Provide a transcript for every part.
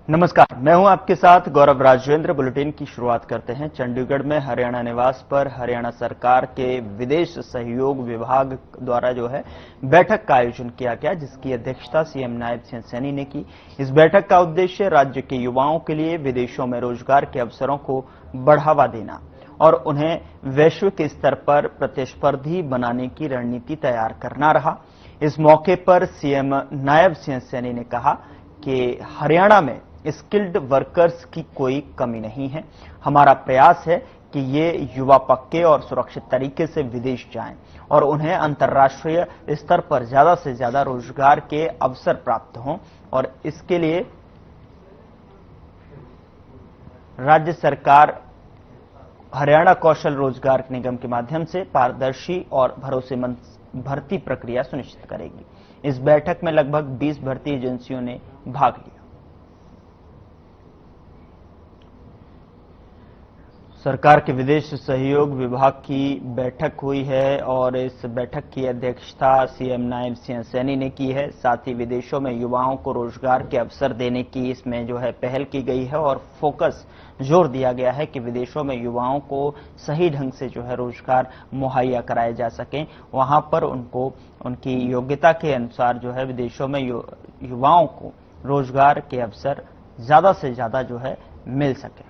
नमस्कार, मैं हूं आपके साथ गौरव राजेंद्र। बुलेटिन की शुरुआत करते हैं। चंडीगढ़ में हरियाणा निवास पर हरियाणा सरकार के विदेश सहयोग विभाग द्वारा बैठक का आयोजन किया गया, जिसकी अध्यक्षता सीएम नायब सिंह सैनी ने की। इस बैठक का उद्देश्य राज्य के युवाओं के लिए विदेशों में रोजगार के अवसरों को बढ़ावा देना और उन्हें वैश्विक स्तर पर प्रतिस्पर्धी बनाने की रणनीति तैयार करना रहा। इस मौके पर सीएम नायब सिंह सैनी ने कहा कि हरियाणा में स्किल्ड वर्कर्स की कोई कमी नहीं है। हमारा प्रयास है कि ये युवा पक्के और सुरक्षित तरीके से विदेश जाएं और उन्हें अंतर्राष्ट्रीय स्तर पर ज्यादा से ज्यादा रोजगार के अवसर प्राप्त हों, और इसके लिए राज्य सरकार हरियाणा कौशल रोजगार निगम के माध्यम से पारदर्शी और भरोसेमंद भर्ती प्रक्रिया सुनिश्चित करेगी। इस बैठक में लगभग 20 भर्ती एजेंसियों ने भाग लिया। सरकार के विदेश सहयोग विभाग की बैठक हुई है और इस बैठक की अध्यक्षता सीएम नायब सिंह सैनी ने की है। साथ ही विदेशों में युवाओं को रोजगार के अवसर देने की इसमें पहल की गई है और फोकस जोर दिया गया है कि विदेशों में युवाओं को सही ढंग से रोजगार मुहैया कराए जा सकें। वहां पर उनको उनकी योग्यता के अनुसार विदेशों में युवाओं को रोजगार के अवसर ज्यादा से ज्यादा मिल सके।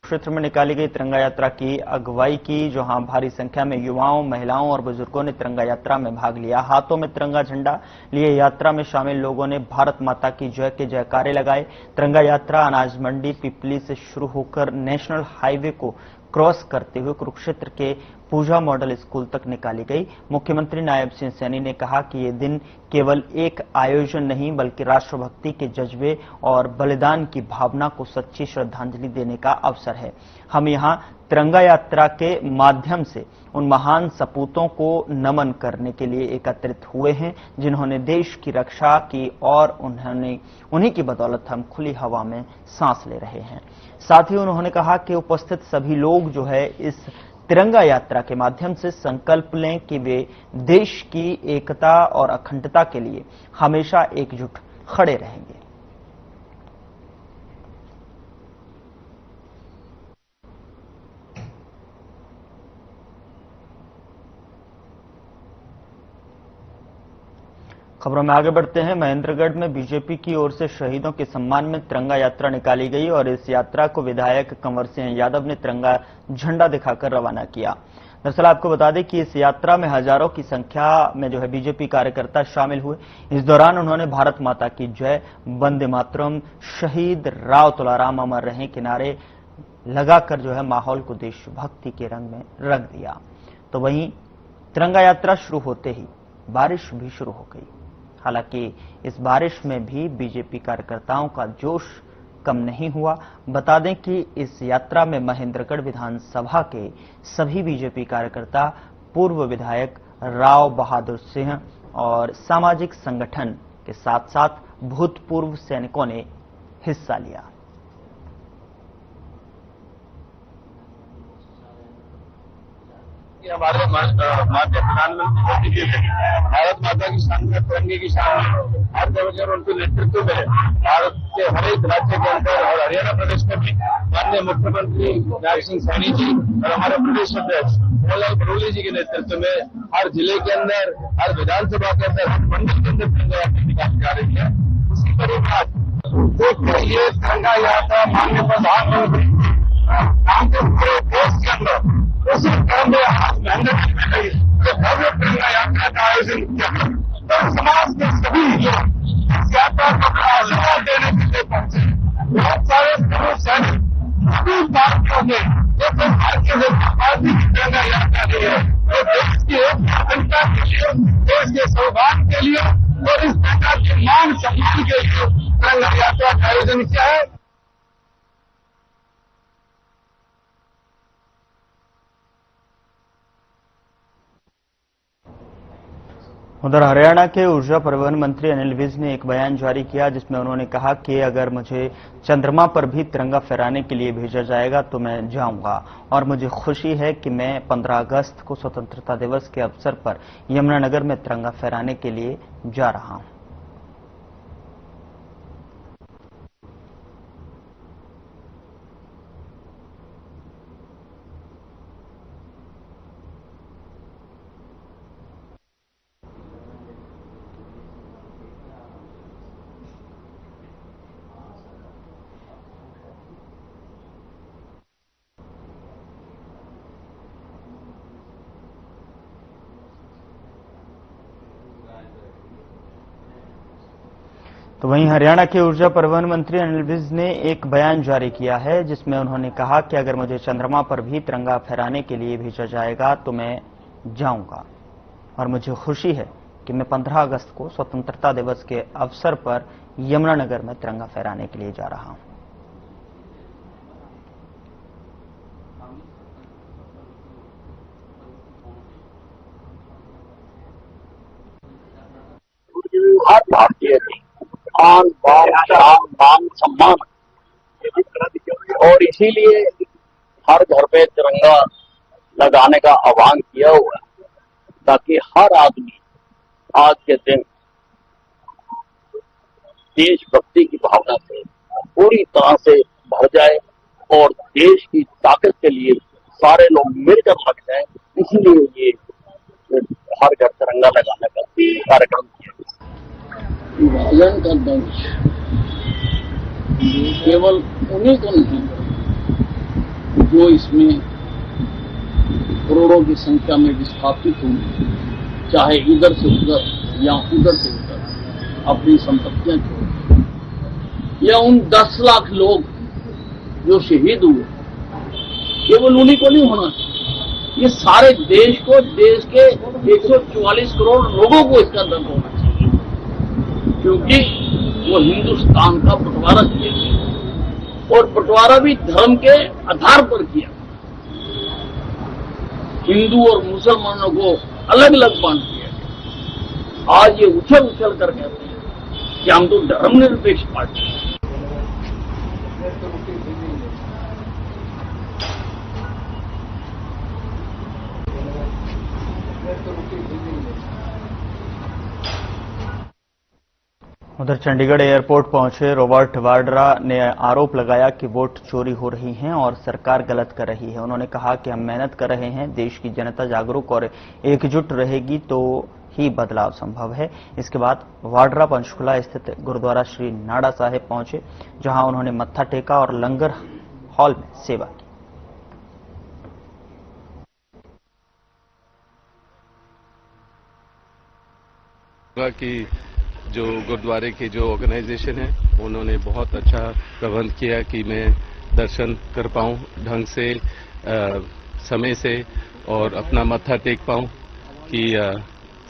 क्षेत्र में निकाली गई तिरंगा यात्रा की अगुवाई की, जहां भारी संख्या में युवाओं, महिलाओं और बुजुर्गों ने तिरंगा यात्रा में भाग लिया। हाथों में तिरंगा झंडा लिए यात्रा में शामिल लोगों ने भारत माता की जय के जयकारे लगाए। तिरंगा यात्रा अनाज मंडी पिपली से शुरू होकर नेशनल हाईवे को क्रॉस करते हुए कुरुक्षेत्र के पूजा मॉडल स्कूल तक निकाली गई। मुख्यमंत्री नायब सिंह सैनी ने कहा कि ये दिन केवल एक आयोजन नहीं बल्कि राष्ट्रभक्ति के जज्बे और बलिदान की भावना को सच्ची श्रद्धांजलि देने का अवसर है। हम यहाँ तिरंगा यात्रा के माध्यम से उन महान सपूतों को नमन करने के लिए एकत्रित हुए हैं जिन्होंने देश की रक्षा की और उन्हीं की बदौलत हम खुली हवा में सांस ले रहे हैं। साथ ही उन्होंने कहा कि उपस्थित सभी लोग इस तिरंगा यात्रा के माध्यम से संकल्प लें कि वे देश की एकता और अखंडता के लिए हमेशा एकजुट खड़े रहेंगे। खबरों में आगे बढ़ते हैं। महेंद्रगढ़ में बीजेपी की ओर से शहीदों के सम्मान में तिरंगा यात्रा निकाली गई और इस यात्रा को विधायक कंवर सिंह यादव ने तिरंगा झंडा दिखाकर रवाना किया। दरअसल आपको बता दें कि इस यात्रा में हजारों की संख्या में बीजेपी कार्यकर्ता शामिल हुए। इस दौरान उन्होंने भारत माता की जय, वंदे मातरम, शहीद राव तुलाराम अमर रहें के नारे लगाकर माहौल को देशभक्ति के रंग में रंग दिया। तो वहीं तिरंगा यात्रा शुरू होते ही बारिश भी शुरू हो गई। हालांकि इस बारिश में भी बीजेपी कार्यकर्ताओं का जोश कम नहीं हुआ। बता दें कि इस यात्रा में महेंद्रगढ़ विधानसभा के सभी बीजेपी कार्यकर्ता, पूर्व विधायक राव बहादुर सिंह और सामाजिक संगठन के साथ साथ भूतपूर्व सैनिकों ने हिस्सा लिया। हमारे माननीय प्रधानमंत्री जी ने भारत माता की शान में, तिरंगे की शान में और उनके नेतृत्व में भारत के हर एक राज्य के अंदर और हरियाणा प्रदेश में भी माननीय मुख्यमंत्री नायब सिंह सैनी जी और हमारे प्रदेश अध्यक्ष मोहनलाल बरोली जी के नेतृत्व में हर जिले के अंदर, हर विधानसभा के अंदर, हर मंडल के अंदर तिरंगा यात्रा निकाली जा रही है। उसी पर ये तिरंगा यात्रा माननीय प्रधानमंत्री पूरे देश के अंदर उसी तरह में आज मेहनत की गई तो भव्य तिरंगा यात्रा का आयोजन किया तो समाज के सभी लोग इस यात्रा को आशीर्वाद देने के लिए पहुंचे। बहुत सारे पूर्व सैनिक सभी पार्टियों ने एक भारतीय जनता पार्टी की तिरंगा यात्रा दी है तो देश की एक जनता के लिए, देश के सौभाग्य के लिए और इस नेता के मान सम्मान के लिए तिरंगा यात्रा का आयोजन किया है। उधर हरियाणा के ऊर्जा परिवहन मंत्री अनिल विज ने एक बयान जारी किया जिसमें उन्होंने कहा कि अगर मुझे चंद्रमा पर भी तिरंगा फहराने के लिए भेजा जाएगा तो मैं जाऊंगा और मुझे खुशी है कि मैं 15 अगस्त को स्वतंत्रता दिवस के अवसर पर यमुनानगर में तिरंगा फहराने के लिए जा रहा हूं। तो वहीं हरियाणा के ऊर्जा परिवहन मंत्री अनिल विज ने एक बयान जारी किया है जिसमें उन्होंने कहा कि अगर मुझे चंद्रमा पर भी तिरंगा फहराने के लिए भेजा जाएगा तो मैं जाऊंगा और मुझे खुशी है कि मैं 15 अगस्त को स्वतंत्रता दिवस के अवसर पर यमुनानगर में तिरंगा फहराने के लिए जा रहा हूं। हर भारतीय की आन बान शान मान सम्मान, और इसीलिए हर घर पे तिरंगा लगाने का आह्वान किया हुआ है ताकि हर आदमी आज के दिन देशभक्ति की भावना से पूरी तरह से भर जाए और देश की ताकत के लिए सारे लोग मिलकर लग जाए। इसीलिए ये हर घर तिरंगा लगाने का कार्यक्रम किया गया। विभाजन का दंश केवल उन्हीं को नहीं जो इसमें करोड़ों की संख्या में विस्थापित हुए, चाहे इधर से उधर या उधर से उधर अपनी संपत्तियां छोड़, या उन 10 लाख लोग जो शहीद हुए, केवल उन्हीं को नहीं होना चाहिए, ये सारे देश को, देश के 144 करोड़ लोगों को इसका दर्द होना चाहिए, क्योंकि वो हिंदुस्तान का बंटवारा किया गया और बंटवारा भी धर्म के आधार पर किया। हिंदू और मुसलमानों को अलग अलग बांट दिया गया। आज ये उछल उछल कर कहते हैं कि हम तो धर्मनिरपेक्ष पार्टी हैं। उधर चंडीगढ़ एयरपोर्ट पहुंचे रॉबर्ट वाड्रा ने आरोप लगाया कि वोट चोरी हो रही हैं और सरकार गलत कर रही है। उन्होंने कहा कि हम मेहनत कर रहे हैं, देश की जनता जागरूक और एकजुट रहेगी तो ही बदलाव संभव है। इसके बाद वाड्रा पंचकुला स्थित गुरुद्वारा श्री नाड़ा साहिब पहुंचे, जहां उन्होंने मत्था टेका और लंगर हॉल में सेवा की। जो गुरुद्वारे की जो ऑर्गेनाइजेशन है उन्होंने बहुत अच्छा प्रबंध किया कि मैं दर्शन कर पाऊं ढंग से, समय से, और अपना मत्था टेक पाऊं कि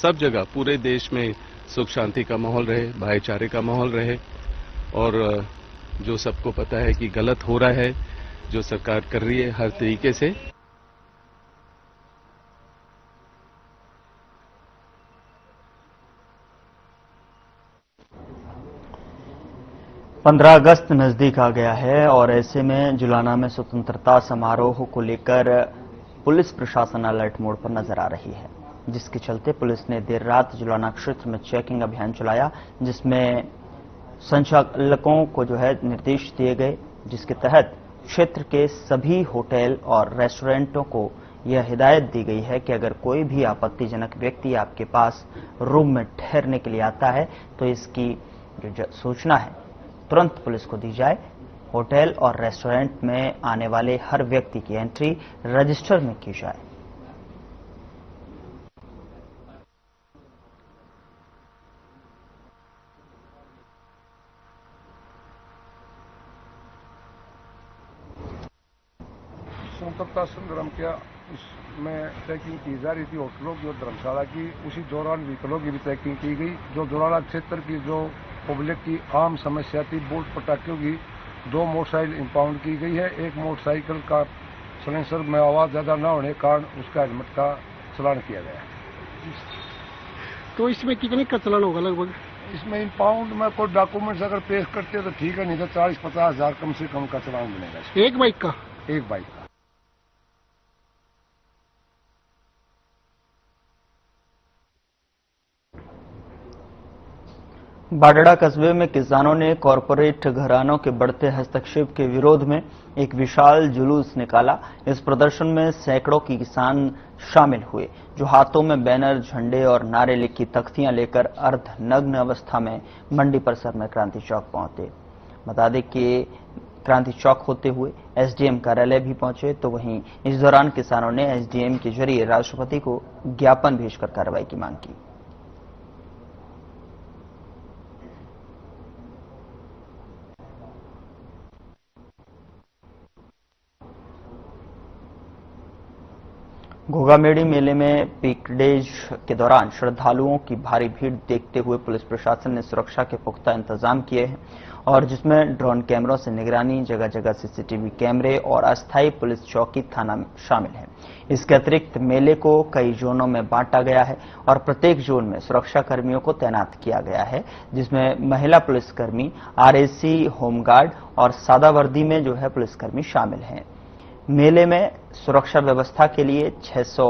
सब जगह पूरे देश में सुख शांति का माहौल रहे, भाईचारे का माहौल रहे। और जो सबको पता है कि गलत हो रहा है, जो सरकार कर रही है हर तरीके से। 15 अगस्त नजदीक आ गया है और ऐसे में जुलाना में स्वतंत्रता समारोह को लेकर पुलिस प्रशासन अलर्ट मोड पर नजर आ रही है, जिसके चलते पुलिस ने देर रात जुलाना क्षेत्र में चेकिंग अभियान चलाया, जिसमें संचालकों को निर्देश दिए गए, जिसके तहत क्षेत्र के सभी होटल और रेस्टोरेंटों को यह हिदायत दी गई है कि अगर कोई भी आपत्तिजनक व्यक्ति आपके पास रूम में ठहरने के लिए आता है तो इसकी जो सूचना है तुरंत पुलिस को दी जाए। होटल और रेस्टोरेंट में आने वाले हर व्यक्ति की एंट्री रजिस्टर में की जाए। स्वतंत्रता संग्राम किया, उसमें चेकिंग की जा रही थी होटलों की और धर्मशाला की। उसी दौरान व्हीकलों की भी चेकिंग की गई। जो जुलाना क्षेत्र की जो पब्लिक की आम समस्या थी, बोल्ट पटाखों की, 2 मोटरसाइकिल इंपाउंड की गई है। एक मोटरसाइकिल का सिलेंसर में आवाज ज्यादा न होने के कारण उसका हेलमेट का चलान किया गया है। तो इसमें कितने का चलन होगा लगभग? इसमें इंपाउंड में कोई डॉक्यूमेंट्स अगर पेश करते हैं तो ठीक है, नहीं तो 40-50 हजार कम से कम का चलान बनेगा इसमें। एक बाइक का? एक बाइक का। बाडड़ा कस्बे में किसानों ने कॉरपोरेट घरानों के बढ़ते हस्तक्षेप के विरोध में एक विशाल जुलूस निकाला। इस प्रदर्शन में सैकड़ों किसान शामिल हुए, जो हाथों में बैनर, झंडे और नारे लिखी तख्तियां लेकर अर्धनग्न अवस्था में मंडी परिसर में क्रांति चौक पहुंचे। बता दें कि क्रांति चौक होते हुए एसडीएम कार्यालय भी पहुंचे, तो वहीं इस दौरान किसानों ने एसडीएम के जरिए राष्ट्रपति को ज्ञापन भेजकर कार्रवाई की मांग की। घोघामेड़ी मेले में पीकडेज के दौरान श्रद्धालुओं की भारी भीड़ देखते हुए पुलिस प्रशासन ने सुरक्षा के पुख्ता इंतजाम किए हैं, और जिसमें ड्रोन कैमरों से निगरानी, जगह जगह सीसीटीवी कैमरे और अस्थायी पुलिस चौकी थाना शामिल है। इसके अतिरिक्त मेले को कई जोनों में बांटा गया है और प्रत्येक जोन में सुरक्षा कर्मियों को तैनात किया गया है, जिसमें महिला पुलिसकर्मी, आरएसी, होमगार्ड और सादा वर्दी में जो है पुलिसकर्मी शामिल हैं। मेले में सुरक्षा व्यवस्था के लिए 600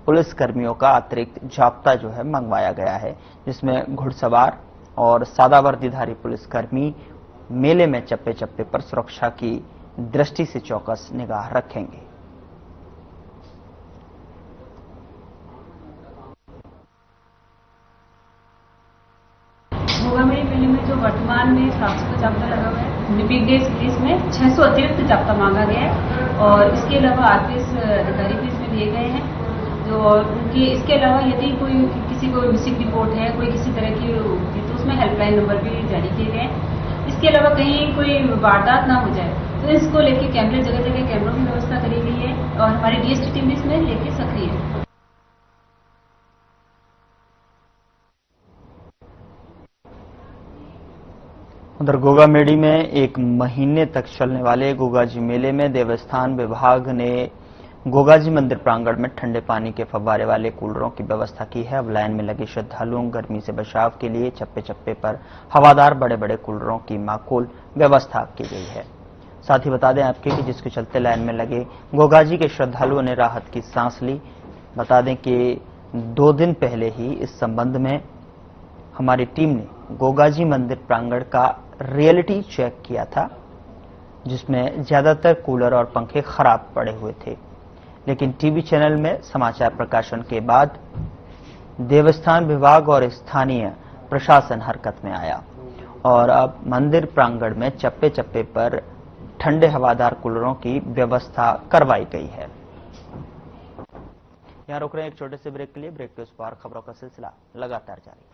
पुलिसकर्मियों का अतिरिक्त जाप्ता जो है मंगवाया गया है, जिसमें घुड़सवार और सादा वर्दीधारी पुलिसकर्मी मेले में चप्पे चप्पे पर सुरक्षा की दृष्टि से चौकस निगाह रखेंगे। घोघामेड़ी मेले में जो वर्तमान में 700 जाप्ता लगा हुआ है, बिग डेज केस में 600 अतिरिक्त जाप्ता मांगा गया है, और इसके अलावा आरपीएस अधिकारी भी इसमें दिए गए हैं। जो उनके इसके अलावा यदि कोई किसी को मिसिंग रिपोर्ट है, कोई किसी तरह की होती तो उसमें हेल्पलाइन नंबर भी जारी किए गए हैं। इसके अलावा कहीं कोई वारदात ना हो जाए तो इसको लेके कैमरे, जगह जगह कैमरों की व्यवस्था करी गई है, और हमारी डीएसटी टीम भी इसमें लेके सक्रिय है। उधर गोगामेड़ी में एक महीने तक चलने वाले गोगाजी मेले में देवस्थान विभाग ने गोगाजी मंदिर प्रांगण में ठंडे पानी के फव्वारे वाले कूलरों की व्यवस्था की है। अब लाइन में लगे श्रद्धालुओं गर्मी से बचाव के लिए चप्पे चप्पे पर हवादार बड़े बड़े कूलरों की माकूल व्यवस्था की गई है। साथ ही बता दें आपके कि जिसके चलते लाइन में लगे गोगाजी के श्रद्धालुओं ने राहत की सांस ली। बता दें कि 2 दिन पहले ही इस संबंध में हमारी टीम ने गोगाजी मंदिर प्रांगण का रियलिटी चेक किया था, जिसमें ज्यादातर कूलर और पंखे खराब पड़े हुए थे, लेकिन टीवी चैनल में समाचार प्रकाशन के बाद देवस्थान विभाग और स्थानीय प्रशासन हरकत में आया और अब मंदिर प्रांगण में चप्पे चप्पे पर ठंडे हवादार कूलरों की व्यवस्था करवाई गई है। यहां रुक रहे हैं एक छोटे से ब्रेक के लिए। ब्रेक के उस पार खबरों का सिलसिला लगातार जारी।